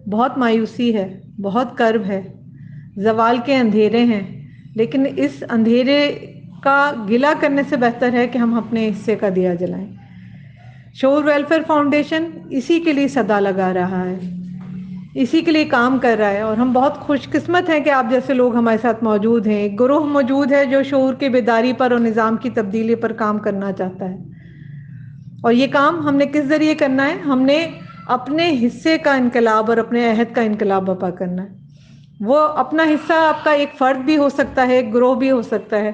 بہت مایوسی ہے، بہت کرب ہے، زوال کے اندھیرے ہیں، لیکن اس اندھیرے کا گلہ کرنے سے بہتر ہے کہ ہم اپنے حصے کا دیا جلائیں۔ شعور ویلفیئر فاؤنڈیشن اسی کے لیے صدا لگا رہا ہے، اسی کے لیے کام کر رہا ہے، اور ہم بہت خوش قسمت ہیں کہ آپ جیسے لوگ ہمارے ساتھ موجود ہیں۔ ایک گروہ موجود ہے جو شعور کی بیداری پر اور نظام کی تبدیلی پر کام کرنا چاہتا ہے، اور یہ کام ہم نے کس ذریعے کرنا ہے؟ ہم نے اپنے حصے کا انقلاب اور اپنے عہد کا انقلاب برپا کرنا ہے۔ وہ اپنا حصہ آپ کا ایک فرد بھی ہو سکتا ہے، ایک گروہ بھی ہو سکتا ہے،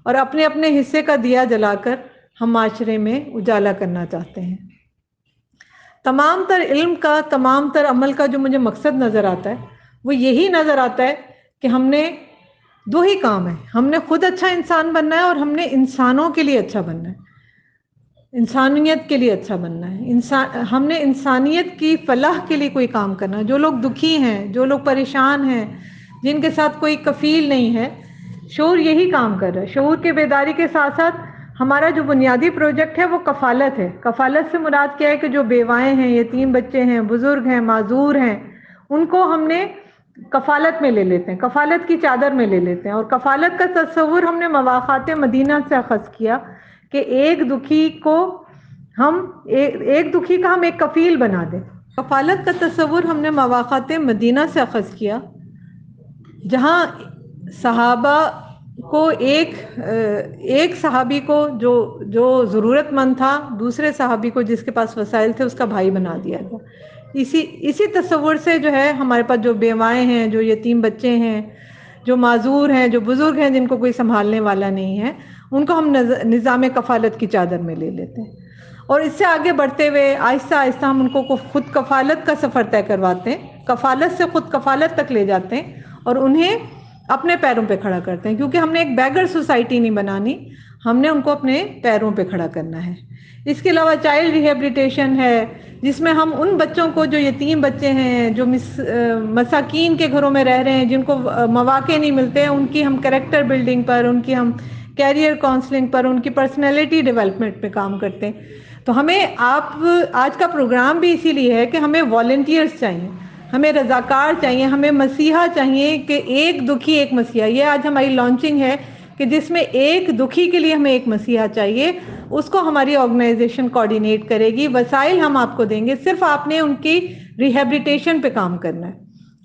اور اپنے اپنے حصے کا دیا جلا کر ہم معاشرے میں اجالا کرنا چاہتے ہیں۔ تمام تر علم کا، تمام تر عمل کا جو مجھے مقصد نظر آتا ہے وہ یہی نظر آتا ہے کہ ہم نے دو ہی کام ہے، ہم نے خود اچھا انسان بننا ہے اور ہم نے انسانوں کے لیے اچھا بننا ہے، انسانیت کے لیے اچھا بننا ہے۔ ہم نے انسانیت کی فلاح کے لیے کوئی کام کرنا ہے۔ جو لوگ دکھی ہیں، جو لوگ پریشان ہیں، جن کے ساتھ کوئی کفیل نہیں ہے، شعور یہی کام کر رہا ہے۔ شعور کے بیداری کے ساتھ ساتھ ہمارا جو بنیادی پروجیکٹ ہے وہ کفالت ہے۔ کفالت سے مراد کیا ہے کہ جو بیوائیں ہیں، یتیم بچے ہیں، بزرگ ہیں، معذور ہیں، ان کو ہم نے کفالت میں لے لیتے ہیں، کفالت کی چادر میں لے لیتے ہیں۔ اور کفالت کا تصور ہم نے مواقعات مدینہ سے اخذ کیا کہ ایک دکھی کا ہم ایک کفیل بنا دیں۔ کفالت کا تصور ہم نے مواقعات مدینہ سے اخذ کیا، جہاں صحابہ کو ایک صحابی کو جو ضرورت مند تھا، دوسرے صحابی کو جس کے پاس وسائل تھے اس کا بھائی بنا دیا گیا۔ اسی تصور سے جو ہے ہمارے پاس جو بیوائیں ہیں، جو یتیم بچے ہیں، جو معذور ہیں، جو بزرگ ہیں جن کو کوئی سنبھالنے والا نہیں ہے، ان کو ہم نظام کفالت کی چادر میں لے لیتے ہیں، اور اس سے آگے بڑھتے ہوئے آہستہ آہستہ ہم ان کو خود کفالت کا سفر طے کرواتے ہیں، کفالت سے خود کفالت تک لے جاتے ہیں، اور انہیں اپنے پیروں پہ کھڑا کرتے ہیں، کیونکہ ہم نے ایک بیگر سوسائٹی نہیں بنانی، ہم نے ان کو اپنے پیروں پہ کھڑا کرنا ہے۔ اس کے علاوہ چائلڈ ریہیبلیٹیشن ہے، جس میں ہم ان بچوں کو جو یتیم بچے ہیں، جو مساکین کے گھروں میں رہ رہے ہیں، جن کو مواقع نہیں ملتے، ان کی ہم کریکٹر بلڈنگ پر، ان کی ہم کیریئر کاؤنسلنگ پر، ان کی پرسنالٹی ڈیولپمنٹ پہ کام کرتے ہیں۔ تو ہمیں آج کا پروگرام بھی اسی لیے ہے کہ ہمیں والنٹیئرز چاہیے، ہمیں رضاکار چاہیے، ہمیں مسیحا چاہیے کہ ایک دکھی ایک مسیحا۔ یہ آج ہماری لانچنگ ہے کہ جس میں ایک دکھی کے لیے ہمیں ایک مسیحا چاہیے، اس کو ہماری آرگنائزیشن کوآرڈینیٹ کرے گی، وسائل ہم آپ کو دیں گے، صرف آپ نے ان کی ریہیبلیٹیشن پہ کام کرنا ہے،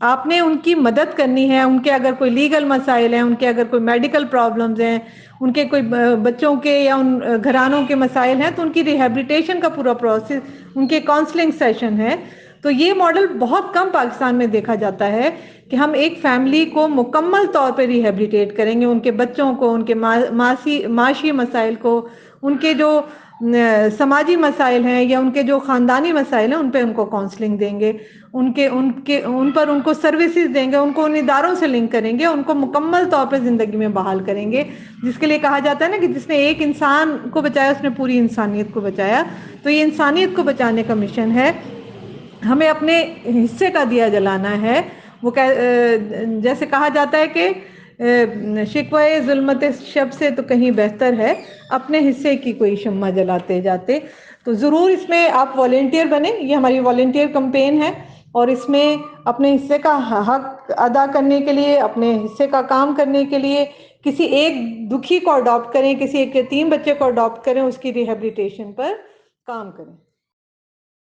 آپ نے ان کی مدد کرنی ہے۔ ان کے اگر کوئی لیگل مسائل ہیں، ان کے اگر کوئی میڈیکل پرابلمز ہیں، ان کے کوئی بچوں کے یا ان گھرانوں کے مسائل ہیں، تو ان کی ریہیبلیٹیشن کا پورا پروسیس، ان کے کاؤنسلنگ سیشن ہے۔ تو یہ ماڈل بہت کم پاکستان میں دیکھا جاتا ہے کہ ہم ایک فیملی کو مکمل طور پہ ریہیبلیٹیٹ کریں گے، ان کے بچوں کو، ان کے معاشی مسائل کو، ان کے جو سماجی مسائل ہیں یا ان کے جو خاندانی مسائل ہیں، ان پہ ان کو کاؤنسلنگ دیں گے، ان پر ان کو سروسز دیں گے، ان کو ان اداروں سے لنک کریں گے، ان کو مکمل طور پہ زندگی میں بحال کریں گے، جس کے لیے کہا جاتا ہے نا کہ جس نے ایک انسان کو بچایا اس نے پوری انسانیت کو بچایا۔ تو یہ انسانیت کو بچانے کا مشن ہے، ہمیں اپنے حصے کا دیا جلانا ہے۔ وہ جیسے کہا جاتا ہے کہ شکوہ ظلمت شب سے تو کہیں بہتر ہے اپنے حصے کی کوئی شمع جلاتے جاتے۔ تو ضرور اس میں آپ والنٹیئر بنیں، یہ ہماری والنٹیئر کمپین ہے، اور اس میں اپنے حصے کا حق ادا کرنے کے لیے، اپنے حصے کا کام کرنے کے لیے کسی ایک دکھی کو اڈاپٹ کریں، کسی ایک یتیم بچے کو اڈاپٹ کریں، اس کی ریہیبلیٹیشن پر کام کریں۔